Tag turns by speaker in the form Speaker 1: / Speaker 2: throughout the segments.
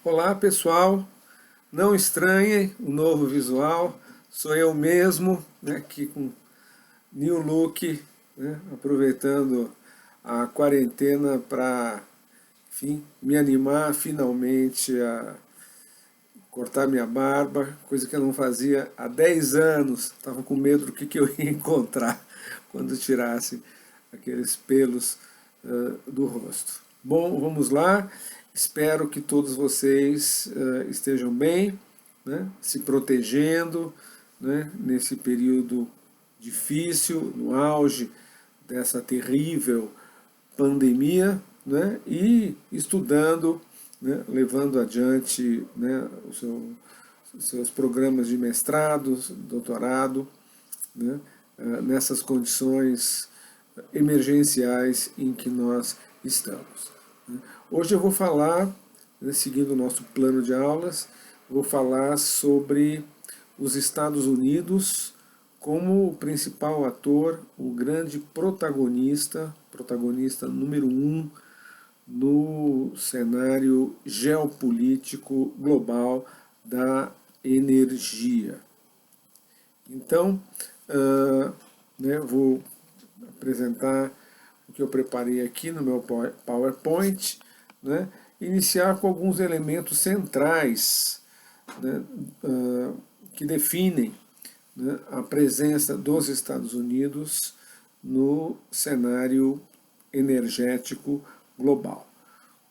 Speaker 1: Olá pessoal, não estranhem o novo visual, sou eu mesmo, né, aqui com new look, né, aproveitando a quarentena para, enfim, me animar finalmente a cortar minha barba, coisa que eu não fazia há 10 anos, estava com medo do que eu ia encontrar quando tirasse aqueles pelos do rosto. Bom, vamos lá. Espero que todos vocês estejam bem, né, se protegendo, né, nesse período difícil, no auge dessa terrível pandemia, né, e estudando, né, levando adiante, né, os seus programas de mestrado, doutorado, né, nessas condições emergenciais em que nós estamos. Hoje eu vou falar, né, seguindo o nosso plano de aulas, vou falar sobre os Estados Unidos como o principal ator, o grande protagonista, protagonista número um no cenário geopolítico global da energia. Então, né, vou apresentar o que eu preparei aqui no meu PowerPoint, né, iniciar com alguns elementos centrais, né, que definem, né, a presença dos Estados Unidos no cenário energético global.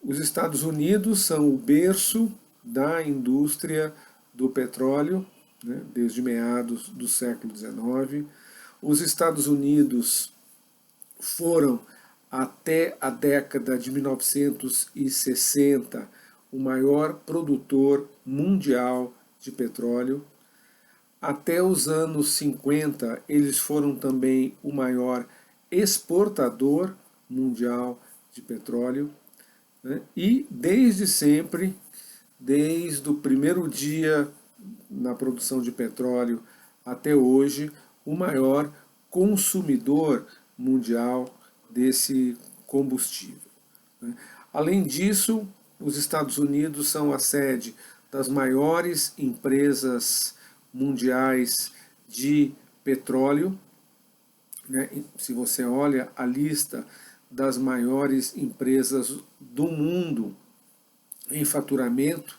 Speaker 1: Os Estados Unidos são o berço da indústria do petróleo, né, desde meados do século XIX. Os Estados Unidos foram, até a década de 1960, o maior produtor mundial de petróleo. Até os anos 50, eles foram também o maior exportador mundial de petróleo, né? E desde sempre, desde o primeiro dia na produção de petróleo até hoje, o maior consumidor mundial desse combustível, né? Além disso, os Estados Unidos são a sede das maiores empresas mundiais de petróleo, né? Se você olha a lista das maiores empresas do mundo em faturamento,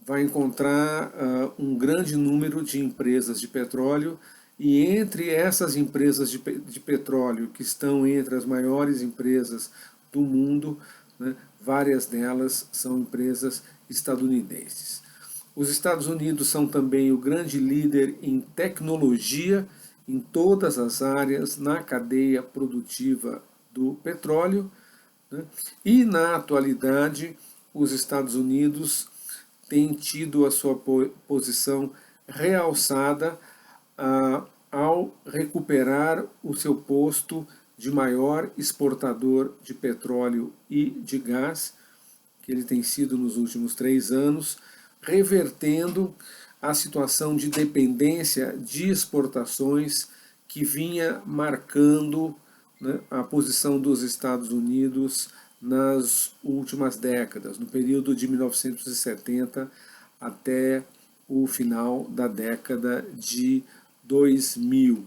Speaker 1: vai encontrar um grande número de empresas de petróleo, e entre essas empresas de petróleo, que estão entre as maiores empresas do mundo, né, várias delas são empresas estadunidenses. Os Estados Unidos são também o grande líder em tecnologia em todas as áreas na cadeia produtiva do petróleo, né? E na atualidade, os Estados Unidos têm tido a sua posição realçada ao recuperar o seu posto de maior exportador de petróleo e de gás, que ele tem sido nos últimos 3 anos, revertendo a situação de dependência de exportações que vinha marcando, né, a posição dos Estados Unidos nas últimas décadas, no período de 1970 até o final da década de 2000.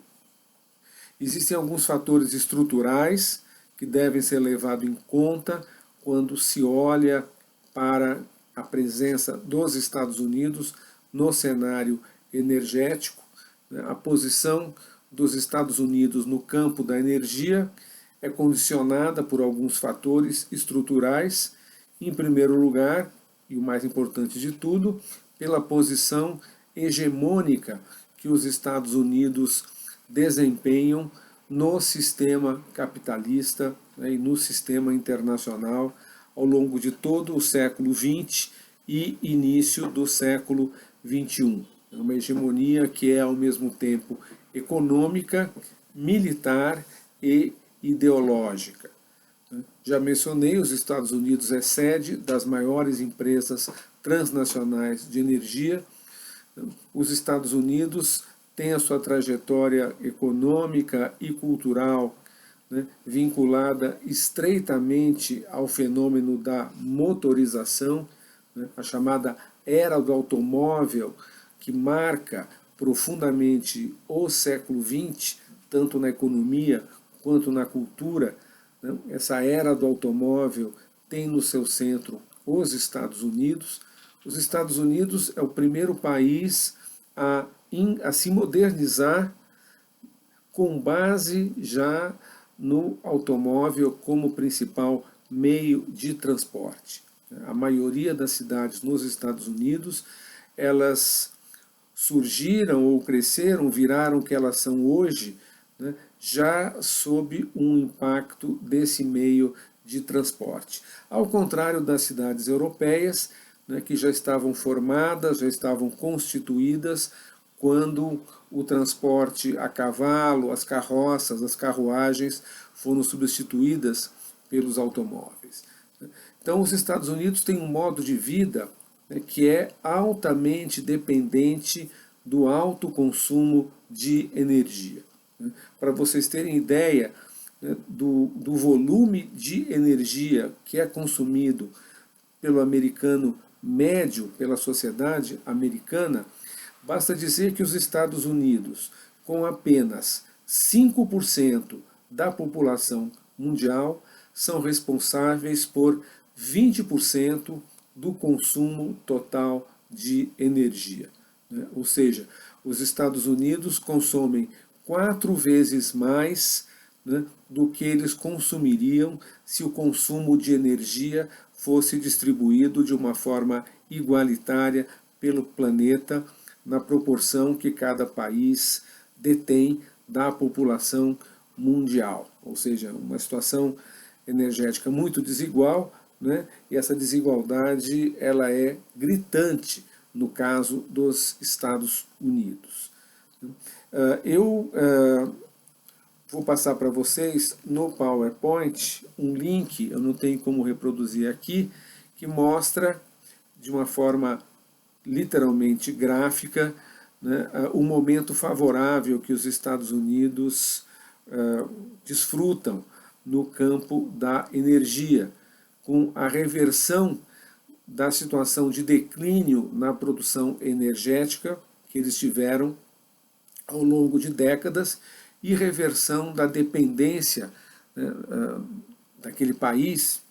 Speaker 1: Existem alguns fatores estruturais que devem ser levados em conta quando se olha para a presença dos Estados Unidos no cenário energético. A posição dos Estados Unidos no campo da energia é condicionada por alguns fatores estruturais. Em primeiro lugar, e o mais importante de tudo, pela posição hegemônica que os Estados Unidos desempenham no sistema capitalista, né, e no sistema internacional ao longo de todo o século XX e início do século XXI. É uma hegemonia que é ao mesmo tempo econômica, militar e ideológica. Já mencionei, os Estados Unidos é sede das maiores empresas transnacionais de energia. Os Estados Unidos têm a sua trajetória econômica e cultural, né, vinculada estreitamente ao fenômeno da motorização, né, a chamada era do automóvel, que marca profundamente o século XX, tanto na economia quanto na cultura, né? Essa era do automóvel tem no seu centro os Estados Unidos. Os Estados Unidos é o primeiro país a se modernizar com base já no automóvel como principal meio de transporte. A maioria das cidades nos Estados Unidos, elas surgiram ou cresceram, viraram o que elas são hoje, né, já sob um impacto desse meio de transporte. Ao contrário das cidades europeias, né, que já estavam formadas, já estavam constituídas, quando o transporte a cavalo, as carroças, as carruagens foram substituídas pelos automóveis. Então, os Estados Unidos têm um modo de vida, né, que é altamente dependente do alto consumo de energia. Para vocês terem ideia, né, do volume de energia que é consumido pelo americano médio, pela sociedade americana, basta dizer que os Estados Unidos, com apenas 5% da população mundial, são responsáveis por 20% do consumo total de energia. Né? Ou seja, os Estados Unidos consomem 4 vezes mais, né, do que eles consumiriam se o consumo de energia fosse distribuído de uma forma igualitária pelo planeta, na proporção que cada país detém da população mundial. Ou seja, uma situação energética muito desigual, né? E essa desigualdade ela é gritante no caso dos Estados Unidos. Eu vou passar para vocês no PowerPoint um link, eu não tenho como reproduzir aqui, que mostra de uma forma literalmente gráfica, né, o momento favorável que os Estados Unidos desfrutam no campo da energia, com a reversão da situação de declínio na produção energética que eles tiveram ao longo de décadas e reversão da dependência, né, daquele país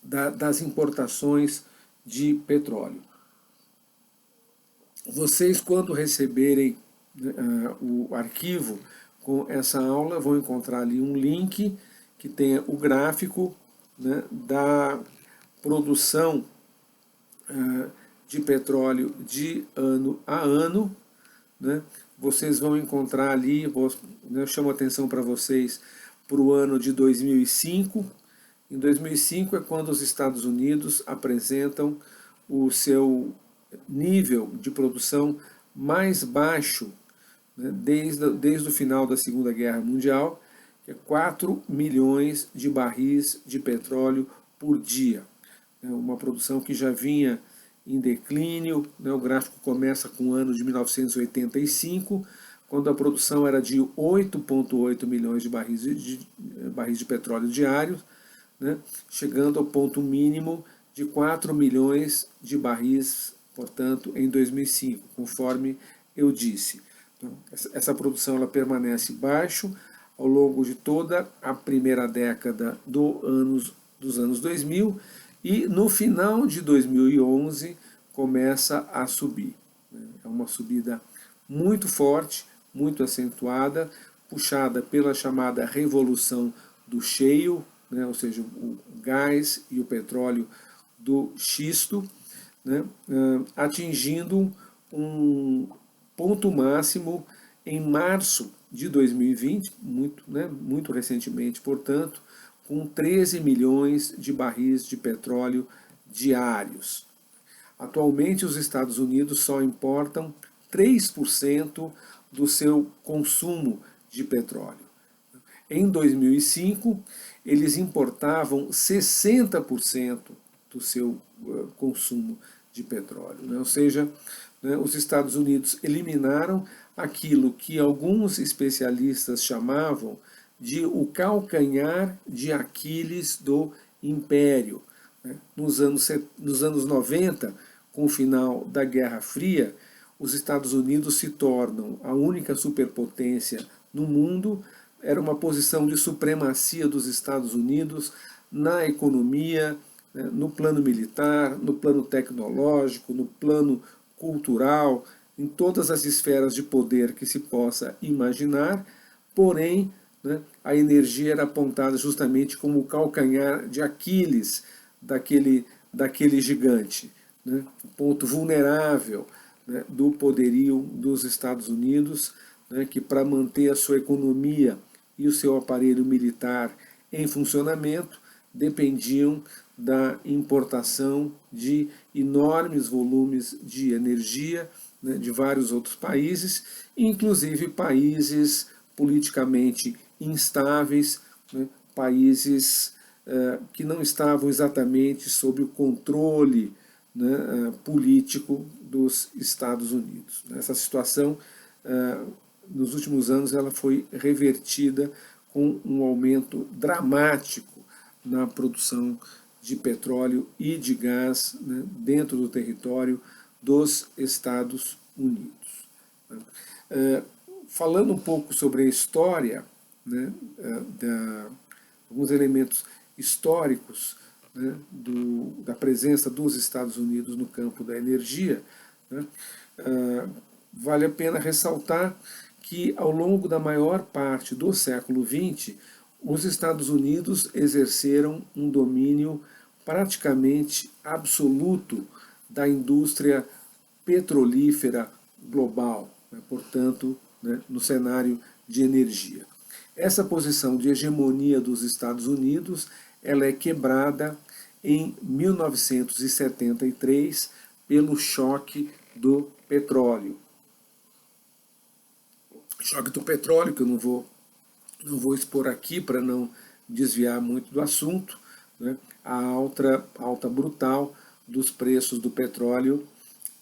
Speaker 1: das importações de petróleo. Vocês, quando receberem o arquivo com essa aula, vão encontrar ali um link que tenha o gráfico, né, da produção de petróleo de ano a ano, né? Vocês vão encontrar ali, eu chamo a atenção para vocês para o ano de 2005. Em 2005 é quando os Estados Unidos apresentam o seu nível de produção mais baixo, né, desde o final da Segunda Guerra Mundial, que é 4 milhões de barris de petróleo por dia. É uma produção que já vinha em declínio, né, o gráfico começa com o ano de 1985, quando a produção era de 8,8 milhões de barris de petróleo diários, né, chegando ao ponto mínimo de 4 milhões de barris, portanto, em 2005, conforme eu disse. Então, essa produção ela permanece baixa ao longo de toda a primeira década dos anos 2000, e no final de 2011 começa a subir. É uma subida muito forte, muito acentuada, puxada pela chamada revolução do shale, né, ou seja, o gás e o petróleo do xisto, né, atingindo um ponto máximo em março de 2020, muito recentemente, portanto, com 13 milhões de barris de petróleo diários. Atualmente, os Estados Unidos só importam 3% do seu consumo de petróleo. Em 2005, eles importavam 60% do seu consumo de petróleo, né? Ou seja, né, os Estados Unidos eliminaram aquilo que alguns especialistas chamavam de o calcanhar de Aquiles do império. né? Nos anos 90, com o final da Guerra Fria, os Estados Unidos se tornam a única superpotência no mundo. Era uma posição de supremacia dos Estados Unidos na economia, né, no plano militar, no plano tecnológico, no plano cultural, em todas as esferas de poder que se possa imaginar, porém, né, a energia era apontada justamente como o calcanhar de Aquiles daquele gigante, né, o ponto vulnerável, né, do poderio dos Estados Unidos, né, que para manter a sua economia e o seu aparelho militar em funcionamento dependiam da importação de enormes volumes de energia, né, de vários outros países, inclusive países politicamente instáveis, né, países que não estavam exatamente sob o controle, né, político dos Estados Unidos. Essa situação, nos últimos anos, ela foi revertida com um aumento dramático na produção de petróleo e de gás, né, dentro do território dos Estados Unidos. Falando um pouco sobre a história, né, alguns elementos históricos, né, da presença dos Estados Unidos no campo da energia, né, vale a pena ressaltar que ao longo da maior parte do século XX, os Estados Unidos exerceram um domínio praticamente absoluto da indústria petrolífera global, né, portanto, né, no cenário de energia. Essa posição de hegemonia dos Estados Unidos ela é quebrada em 1973 pelo choque do petróleo. Choque do petróleo, que eu não vou expor aqui para não desviar muito do assunto, né? A alta brutal dos preços do petróleo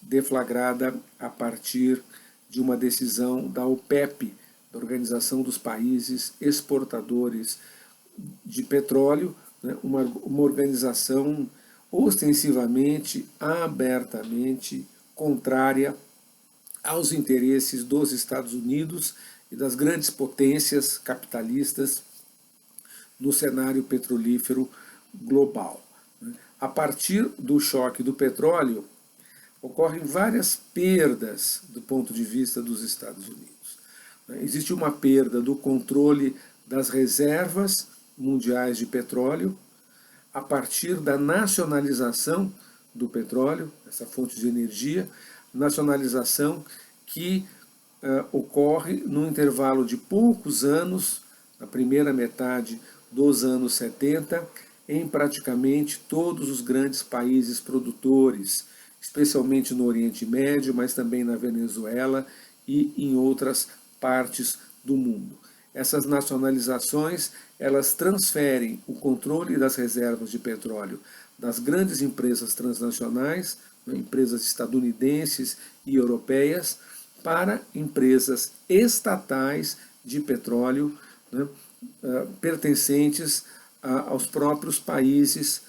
Speaker 1: deflagrada a partir de uma decisão da OPEP, da Organização dos Países Exportadores de Petróleo, né? uma organização ostensivamente, abertamente contrária aos interesses dos Estados Unidos e das grandes potências capitalistas no cenário petrolífero global. A partir do choque do petróleo, ocorrem várias perdas do ponto de vista dos Estados Unidos. Existe uma perda do controle das reservas mundiais de petróleo, a partir da nacionalização do petróleo, essa fonte de energia, nacionalização que ocorre num intervalo de poucos anos, na primeira metade dos anos 70, em praticamente todos os grandes países produtores, especialmente no Oriente Médio, mas também na Venezuela e em outras partes do mundo. Essas nacionalizações, elas transferem o controle das reservas de petróleo das grandes empresas transnacionais, né, empresas estadunidenses e europeias, para empresas estatais de petróleo, né, pertencentes aos próprios países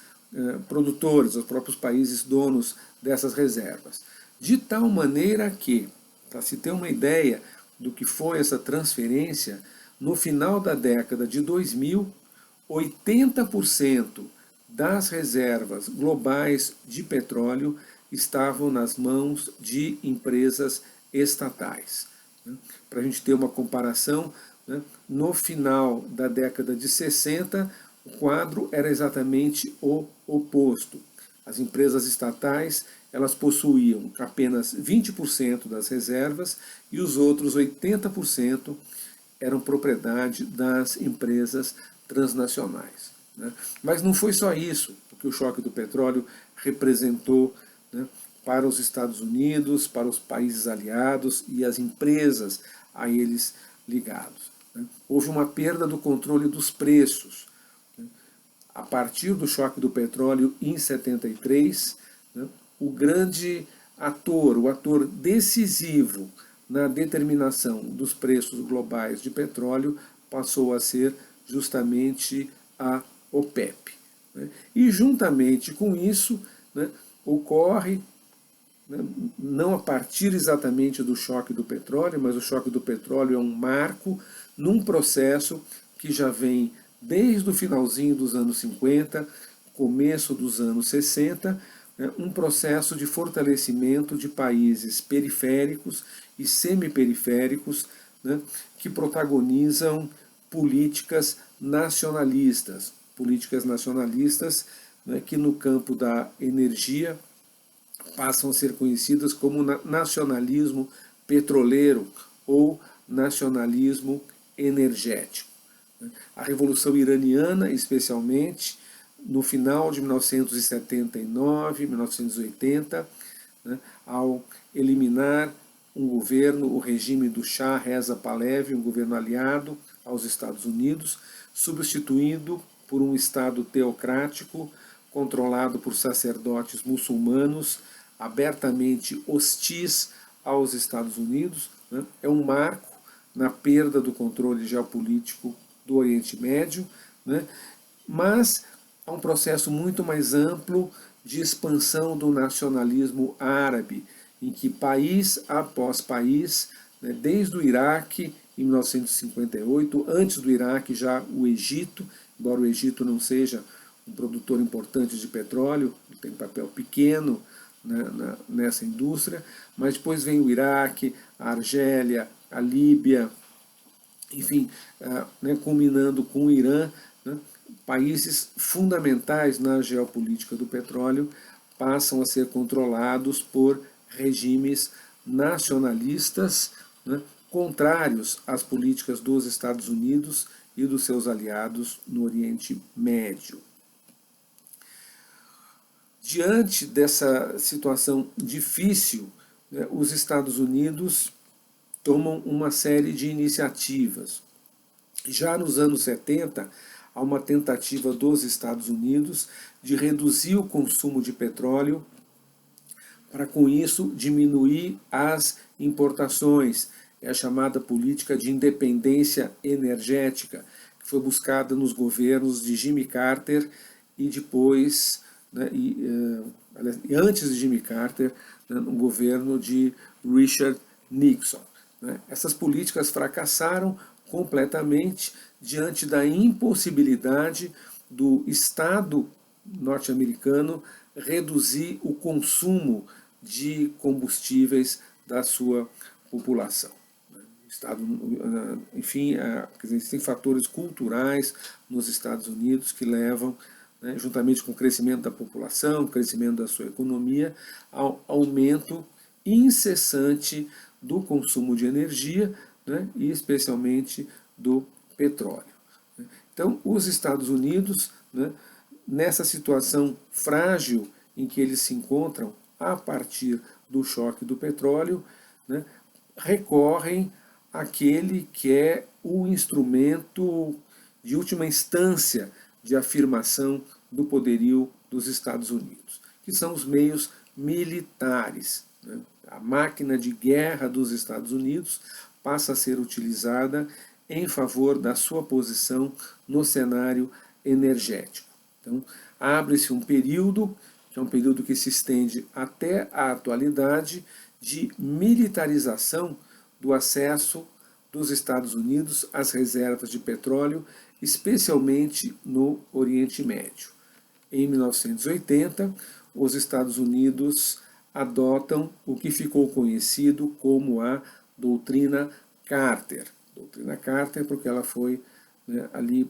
Speaker 1: produtores, aos próprios países donos dessas reservas. De tal maneira que, para se ter uma ideia do que foi essa transferência, no final da década de 2000, 80% das reservas globais de petróleo estavam nas mãos de empresas estatais. Para a gente ter uma comparação, né, no final da década de 60, o quadro era exatamente o oposto. As empresas estatais, elas possuíam apenas 20% das reservas e os outros 80% eram propriedade das empresas transnacionais. Né? Mas não foi só isso o que o choque do petróleo representou, né, para os Estados Unidos, para os países aliados e as empresas a eles ligados. Né? Houve uma perda do controle dos preços. Né? A partir do choque do petróleo em 73, né, o grande ator, o ator decisivo na determinação dos preços globais de petróleo passou a ser justamente a OPEP. né? E juntamente com isso, né, ocorre, né, não a partir exatamente do choque do petróleo, mas o choque do petróleo é um marco num processo que já vem desde o finalzinho dos anos 50, começo dos anos 60, né, um processo de fortalecimento de países periféricos e semiperiféricos, né, que protagonizam políticas nacionalistas, né, que no campo da energia passam a ser conhecidas como nacionalismo petroleiro ou nacionalismo energético. A Revolução Iraniana, especialmente, no final de 1979, 1980, né, ao eliminar um governo, o regime do Shah Reza Pahlavi, um governo aliado aos Estados Unidos, substituído por um Estado teocrático controlado por sacerdotes muçulmanos abertamente hostis aos Estados Unidos, né, é um marco na perda do controle geopolítico do Oriente Médio, né, mas há um processo muito mais amplo de expansão do nacionalismo árabe, em que país após país, né, desde o Iraque, em 1958, antes do Iraque já o Egito, embora o Egito não seja um produtor importante de petróleo, tem um papel pequeno, né, nessa indústria, mas depois vem o Iraque, a Argélia, a Líbia, enfim, né, culminando com o Irã, né, países fundamentais na geopolítica do petróleo passam a ser controlados por regimes nacionalistas, né, contrários às políticas dos Estados Unidos e dos seus aliados no Oriente Médio. Diante dessa situação difícil, né, os Estados Unidos tomam uma série de iniciativas. Já nos anos 70, há uma tentativa dos Estados Unidos de reduzir o consumo de petróleo para, com isso, diminuir as importações. É a chamada política de independência energética, que foi buscada nos governos de Jimmy Carter e depois, né, antes de Jimmy Carter, né, no governo de Richard Nixon. Né. Essas políticas fracassaram completamente diante da impossibilidade do Estado norte-americano reduzir o consumo de combustíveis da sua população. Estado, enfim, existem fatores culturais nos Estados Unidos que levam, né, juntamente com o crescimento da população, o crescimento da sua economia, ao aumento incessante do consumo de energia, né, e especialmente do petróleo. Então, os Estados Unidos, né, nessa situação frágil em que eles se encontram a partir do choque do petróleo, né, recorrem àquele que é o instrumento de última instância de afirmação do poderio dos Estados Unidos, que são os meios militares. Né? A máquina de guerra dos Estados Unidos passa a ser utilizada em favor da sua posição no cenário energético. Então, abre-se um período, que é um período que se estende até a atualidade, de militarização do acesso dos Estados Unidos às reservas de petróleo, especialmente no Oriente Médio. Em 1980, os Estados Unidos adotam o que ficou conhecido como a doutrina Carter. Doutrina Carter porque ela foi, né, ali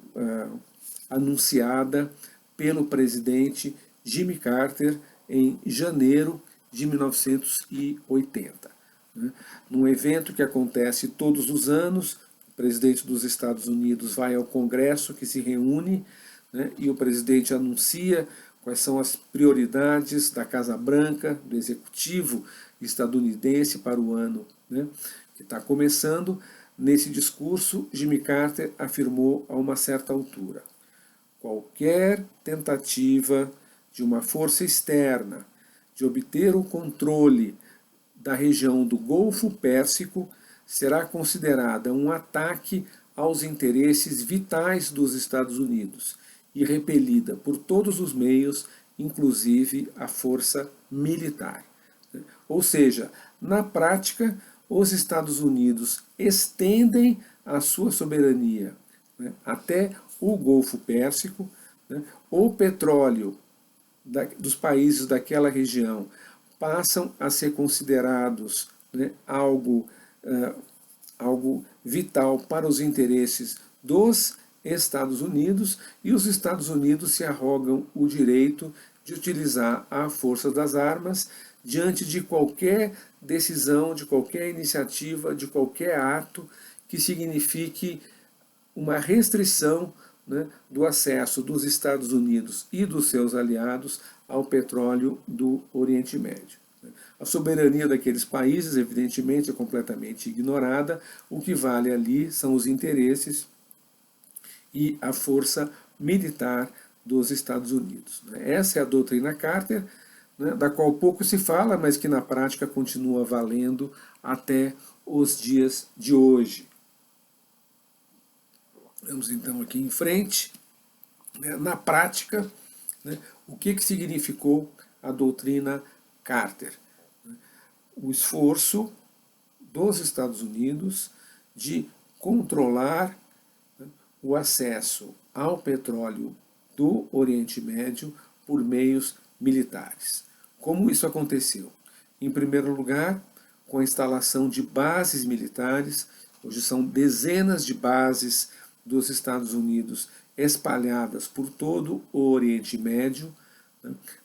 Speaker 1: anunciada pelo presidente Jimmy Carter em janeiro de 1980. Né? Num evento que acontece todos os anos, o presidente dos Estados Unidos vai ao Congresso, que se reúne, né, e o presidente anuncia quais são as prioridades da Casa Branca, do executivo estadunidense para o ano, né, que está começando. Nesse discurso, Jimmy Carter afirmou a uma certa altura: qualquer tentativa de uma força externa de obter o controle da região do Golfo Pérsico será considerada um ataque aos interesses vitais dos Estados Unidos e repelida por todos os meios, inclusive a força militar. Ou seja, na prática, os Estados Unidos estendem a sua soberania, né, até o Golfo Pérsico, né, o petróleo dos países daquela região passam a ser considerados, né, algo vital para os interesses dos Estados Unidos, e os Estados Unidos se arrogam o direito de utilizar a força das armas diante de qualquer decisão, de qualquer iniciativa, de qualquer ato que signifique uma restrição, né, do acesso dos Estados Unidos e dos seus aliados ao petróleo do Oriente Médio. A soberania daqueles países, evidentemente, é completamente ignorada. O que vale ali são os interesses e a força militar dos Estados Unidos. Essa é a doutrina Carter, né, da qual pouco se fala, mas que na prática continua valendo até os dias de hoje. Vamos então aqui em frente. Na prática, né, o que significou a doutrina Carter? O esforço dos Estados Unidos de controlar, né, o acesso ao petróleo do Oriente Médio por meios militares. Como isso aconteceu? Em primeiro lugar, com a instalação de bases militares. Hoje são dezenas de bases dos Estados Unidos espalhadas por todo o Oriente Médio.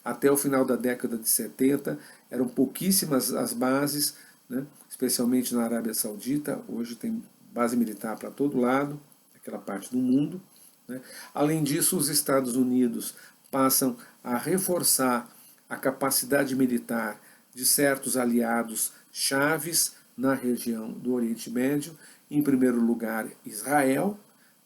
Speaker 1: Até o final da década de 70, eram pouquíssimas as bases, né, especialmente na Arábia Saudita. Hoje tem base militar para todo lado, naquela parte do mundo. Né. Além disso, os Estados Unidos passam a reforçar a capacidade militar de certos aliados chaves na região do Oriente Médio, em primeiro lugar Israel,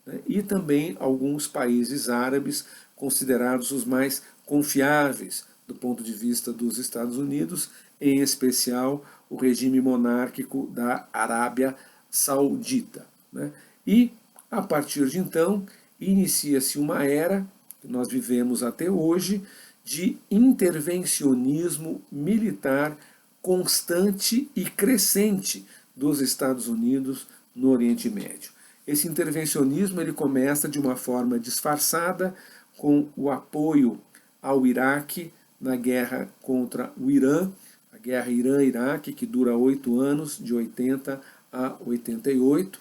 Speaker 1: né, e também alguns países árabes considerados os mais confiáveis do ponto de vista dos Estados Unidos, em especial o regime monárquico da Arábia Saudita. Né? E, a partir de então, inicia-se uma era, que nós vivemos até hoje, de intervencionismo militar constante e crescente dos Estados Unidos no Oriente Médio. Esse intervencionismo ele começa de uma forma disfarçada, com o apoio ao Iraque na guerra contra o Irã, a guerra Irã-Iraque, que dura 8 anos, de 80 a 88,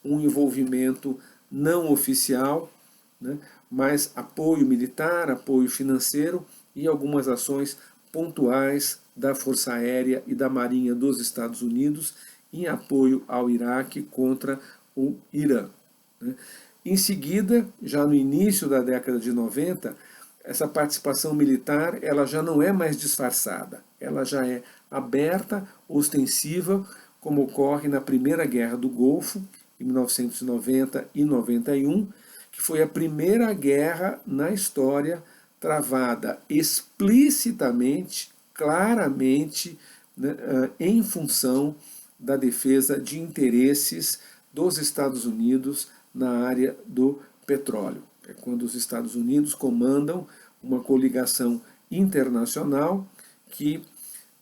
Speaker 1: um envolvimento não oficial, né, mas apoio militar, apoio financeiro e algumas ações pontuais da Força Aérea e da Marinha dos Estados Unidos em apoio ao Iraque contra o Irã. Né. Em seguida, já no início da década de 90, essa participação militar ela já não é mais disfarçada, ela já é aberta, ostensiva, como ocorre na Primeira Guerra do Golfo, em 1990 e 91, que foi a primeira guerra na história travada explicitamente, claramente, né, em função da defesa de interesses dos Estados Unidos na área do petróleo. É quando os Estados Unidos comandam uma coligação internacional que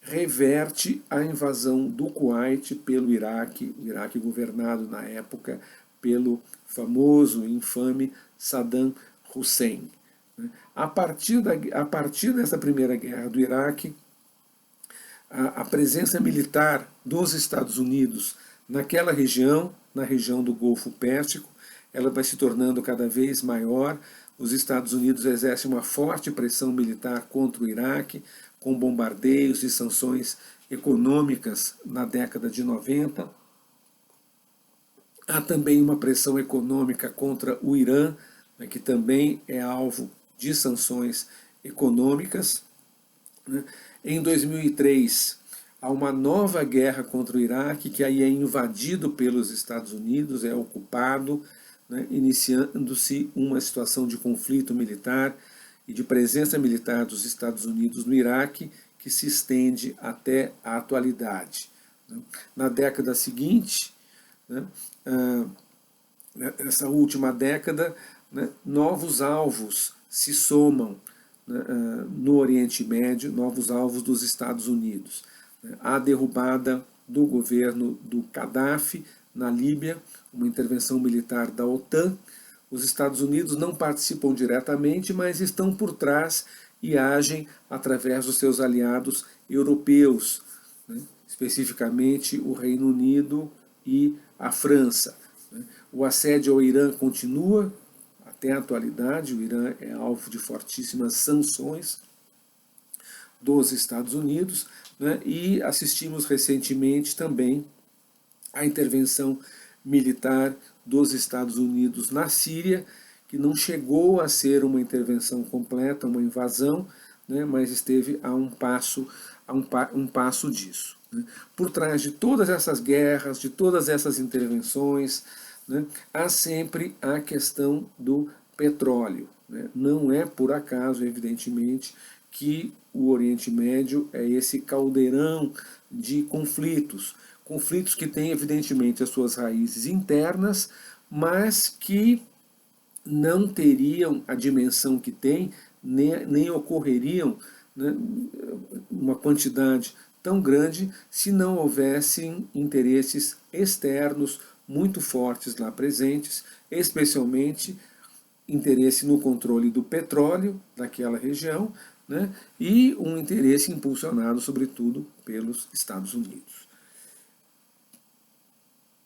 Speaker 1: reverte a invasão do Kuwait pelo Iraque, o Iraque governado na época pelo famoso e infame Saddam Hussein. A partir dessa primeira guerra do Iraque, a presença militar dos Estados Unidos naquela região, na região do Golfo Pérsico, ela vai se tornando cada vez maior. Os Estados Unidos exercem uma forte pressão militar contra o Iraque, com bombardeios e sanções econômicas na década de 90. Há também uma pressão econômica contra o Irã, né, que também é alvo de sanções econômicas. Né. Em 2003, há uma nova guerra contra o Iraque, que aí é invadido pelos Estados Unidos, é ocupado, né, iniciando-se uma situação de conflito militar e de presença militar dos Estados Unidos no Iraque, que se estende até a atualidade. Na década seguinte, né, nessa última década, né, novos alvos se somam, né, no Oriente Médio, novos alvos dos Estados Unidos. A derrubada do governo do Gaddafi na Líbia, uma intervenção militar da OTAN. Os Estados Unidos não participam diretamente, mas estão por trás e agem através dos seus aliados europeus, né? Especificamente o Reino Unido e a França. O assédio ao Irã continua até a atualidade, o Irã é alvo de fortíssimas sanções dos Estados Unidos, né? E assistimos recentemente também à intervenção militar dos Estados Unidos na Síria, que não chegou a ser uma intervenção completa, uma invasão, né? Mas esteve a um passo disso. Né? Por trás de todas essas guerras, de todas essas intervenções, né, há sempre a questão do petróleo. Né? Não é por acaso, evidentemente, que o Oriente Médio é esse caldeirão de conflitos. Conflitos que têm, evidentemente, as suas raízes internas, mas que não teriam a dimensão que tem, nem ocorreriam, né, uma quantidade tão grande se não houvessem interesses externos muito fortes lá presentes, especialmente interesse no controle do petróleo daquela região, né, e um interesse impulsionado, sobretudo, pelos Estados Unidos.